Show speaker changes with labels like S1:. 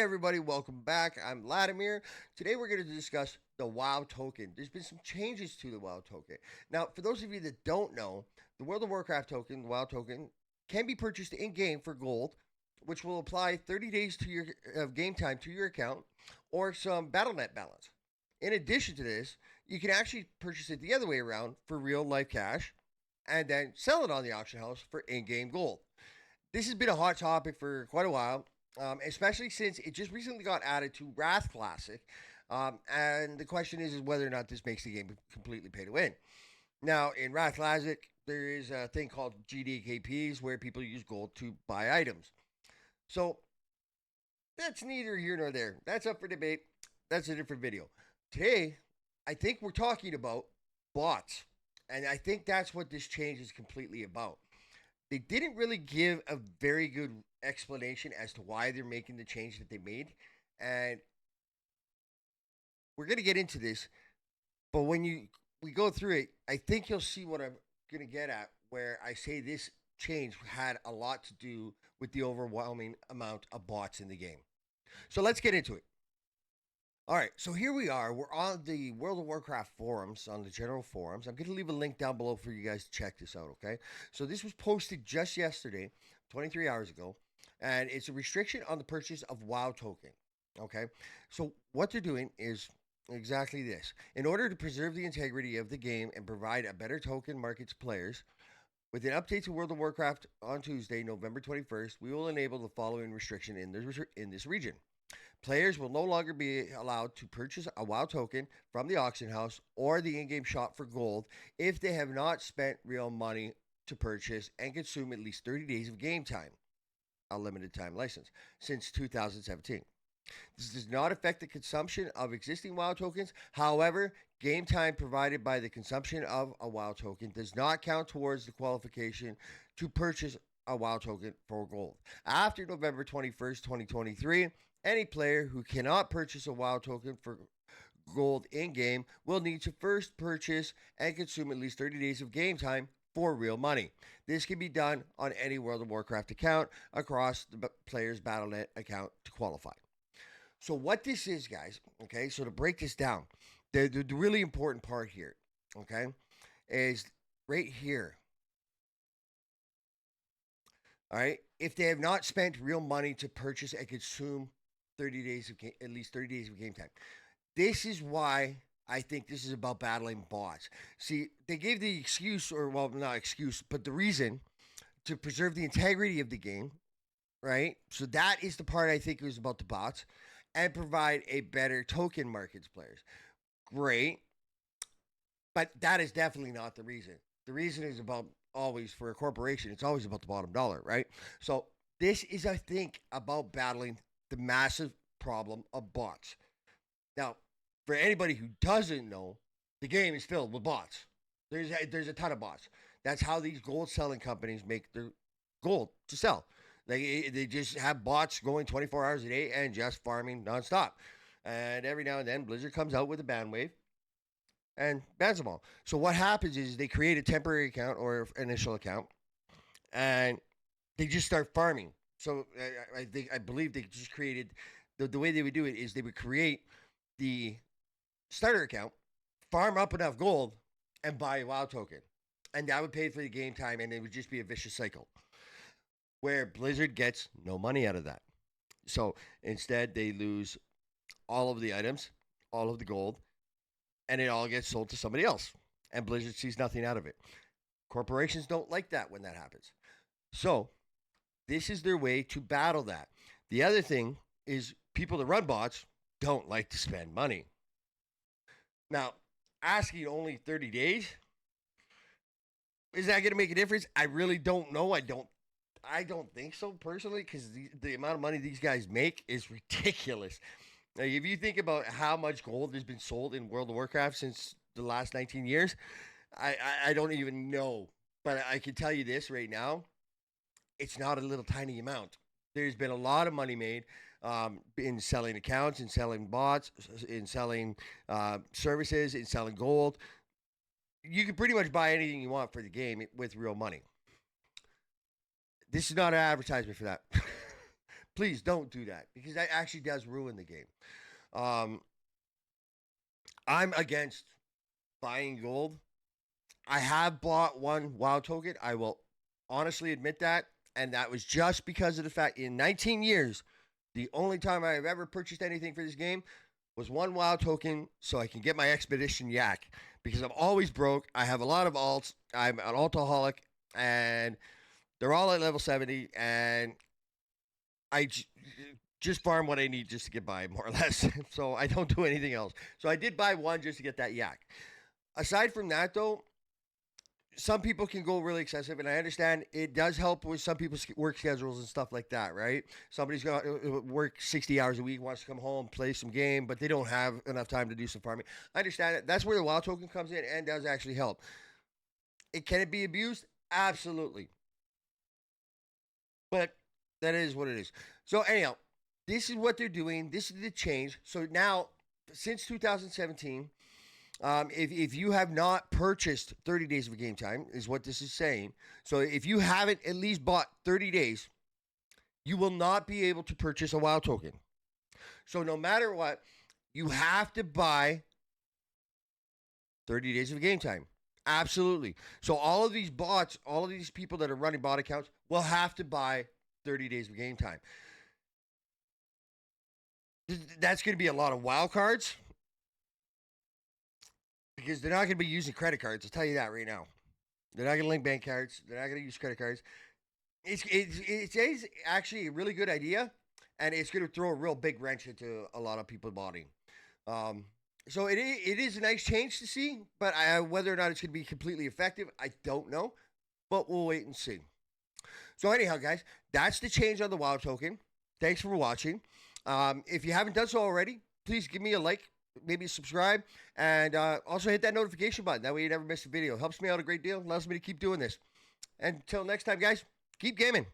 S1: everybody, welcome back. I'm Vladimir. Today we're going to discuss the WoW token. There's been some changes to the WoW token. Now, for those of you that don't know, the World of Warcraft token, the WoW token, can be purchased in game for gold, which will apply 30 days to your game time to your account or some BattleNet balance. In addition to this, you can actually purchase it the other way around for real life cash and then sell it on the auction house for in-game gold. This has been a hot topic for quite a while, especially since it just recently got added to Wrath Classic. And the question is whether or not this makes the game completely pay to win. Now, in Wrath Classic, there is a thing called GDKPs where people use gold to buy items. So that's neither here nor there. That's up for debate. That's a different video. Today, I think we're talking about bots. And I think that's what this change is completely about. They didn't really give a very good explanation as to why they're making the change that they made. And we're going to get into this. But when we go through it, I think you'll see what I'm going to get at, where I say this change had a lot to do with the overwhelming amount of bots in the game. So let's get into it. All right, so here we are. We're on the World of Warcraft forums, on the general forums. I'm going to leave a link down below for you guys to check this out, okay? So this was posted just yesterday, 23 hours ago, and it's a restriction on the purchase of WoW token, okay? So what they're doing is exactly this. In order to preserve the integrity of the game and provide a better token market to players, with an update to World of Warcraft on Tuesday, November 21st, we will enable the following restriction in this region. Players will no longer be allowed to purchase a WoW token from the auction house or the in-game shop for gold if they have not spent real money to purchase and consume at least 30 days of game time, a limited time license, since 2017. This does not affect the consumption of existing WoW tokens. However, game time provided by the consumption of a WoW token does not count towards the qualification to purchase a WoW token for gold. After November 21st, 2023, any player who cannot purchase a WoW token for gold in-game will need to first purchase and consume at least 30 days of game time for real money. This can be done on any World of Warcraft account across the player's BattleNet account to qualify. So what this is, guys, okay, so to break this down, the really important part here, okay, is right here. All right, if they have not spent real money to purchase and consume 30 days of at least 30 days of game time. This is why I think this is about battling bots. See, they gave the excuse, or well, not excuse, but the reason to preserve the integrity of the game, right? So that is the part I think was about the bots and provide a better token market to players. Great. But that is definitely not the reason. The reason is about always for a corporation, it's always about the bottom dollar, right? So this is, I think, about battling the massive problem of bots. Now, for anybody who doesn't know, the game is filled with bots. There's a ton of bots. That's how these gold selling companies make their gold to sell. They just have bots going 24 hours a day and just farming nonstop. And every now and then, Blizzard comes out with a ban wave and bans them all. So what happens is they create a temporary account or initial account, and they just start farming. So I believe they just created the way they would do it is they would create the starter account, farm up enough gold, and buy a WoW token, and that would pay for the game time, and it would just be a vicious cycle where Blizzard gets no money out of that. So instead, they lose all of the items, all of the gold, and it all gets sold to somebody else, and Blizzard sees nothing out of it. Corporations don't like that when that happens. So this is their way to battle that. The other thing is people that run bots don't like to spend money. Now, asking only 30 days, is that going to make a difference? I really don't know. I don't think so personally, because the amount of money these guys make is ridiculous. Like, if you think about how much gold has been sold in World of Warcraft since the last 19 years, I don't even know. But I can tell you this right now. It's not a little tiny amount. There's been a lot of money made in selling accounts, in selling bots, in selling services, in selling gold. You can pretty much buy anything you want for the game with real money. This is not an advertisement for that. Please don't do that because that actually does ruin the game. Um, I'm against buying gold. I have bought one WoW token. I will honestly admit that. And that was just because of the fact in 19 years, the only time I have ever purchased anything for this game was one WoW token so I can get my expedition yak because I'm always broke. I have a lot of alts. I'm an altaholic and they're all at level 70 and I just farm what I need just to get by more or less. So I don't do anything else. So I did buy one just to get that yak. Aside from that though, some people can go really excessive, and I understand it does help with some people's work schedules and stuff like that, right? Somebody's going to work 60 hours a week, wants to come home, play some game, but they don't have enough time to do some farming. I understand it. That's where the WoW token comes in and does actually help. Can it be abused? Absolutely. But that is what it is. So, anyhow, this is what they're doing. This is the change. So now, since 2017, if you have not purchased 30 days of game time, is what this is saying. So if you haven't at least bought 30 days, you will not be able to purchase a WoW token. So no matter what, you have to buy 30 days of game time. Absolutely. So all of these bots, all of these people that are running bot accounts will have to buy 30 days of game time. That's going to be a lot of WoW cards because they're not going to be using credit cards. I'll tell you that right now. They're not going to link bank cards. They're not going to use credit cards. It's actually a really good idea, and it's going to throw a real big wrench into a lot of people botting. So it is a nice change to see, but whether or not it's going to be completely effective, I don't know. But we'll wait and see. So anyhow, guys, that's the change on the WoW token. Thanks for watching. If you haven't done so already, please give me a like, maybe subscribe, and also hit that notification button. That way you never miss a video. Helps me out a great deal. Allows me to keep doing this. Until next time, guys, keep gaming.